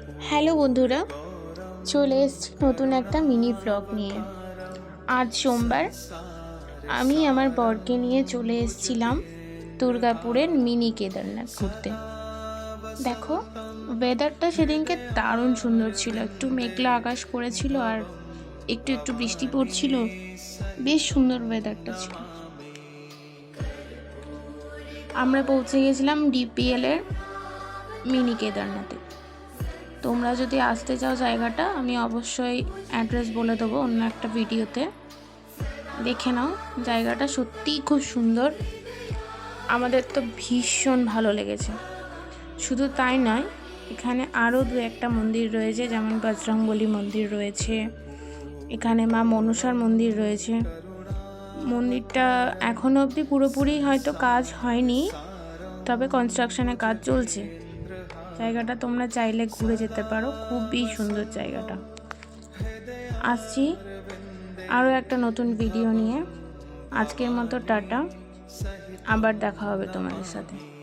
Hello বন্ধুরা, চলে এসেছি নতুন একটা মিনি ব্লগ নিয়ে। আজ সোমবার আমি আমার বরকে নিয়ে চলে এসেছিলাম দুর্গাপুরের মিনি কেদারনাথ ঘুরতে। দেখো, ওয়েদারটা সেদিনকে দারুণ সুন্দর ছিল। একটু মেঘলা আকাশ করেছিল আর একটু একটু বৃষ্টি পড়ছিল। বেশ সুন্দর ওয়েদারটা ছিল। আমরা পৌঁছে গেছিলাম ডিপিএল এর মিনি কেদারনাথে। তোমরা যদি আসতে চাও জায়গাটা, আমি অবশ্যই অ্যাড্রেস বলে দেবো অন্য একটা ভিডিওতে। দেখে নাও, জায়গাটা সত্যিই খুব সুন্দর। আমাদের তো ভীষণ ভালো লেগেছে। শুধু তাই নয়, এখানে আরও দু একটা মন্দির রয়েছে, যেমন বজরংবলী মন্দির রয়েছে, এখানে মা মনসার মন্দির রয়েছে। মন্দিরটা এখনও অবধি পুরোপুরি হয়তো কাজ হয়নি, তবে কনস্ট্রাকশনের কাজ চলছে। জায়গাটা তোমরা চাইলে ঘুরে যেতে পারো, খুবই সুন্দর জায়গাটা। আসছি আরও একটা নতুন ভিডিও নিয়ে। আজকের মতো টাটা, আবার দেখা হবে তোমাদের সাথে।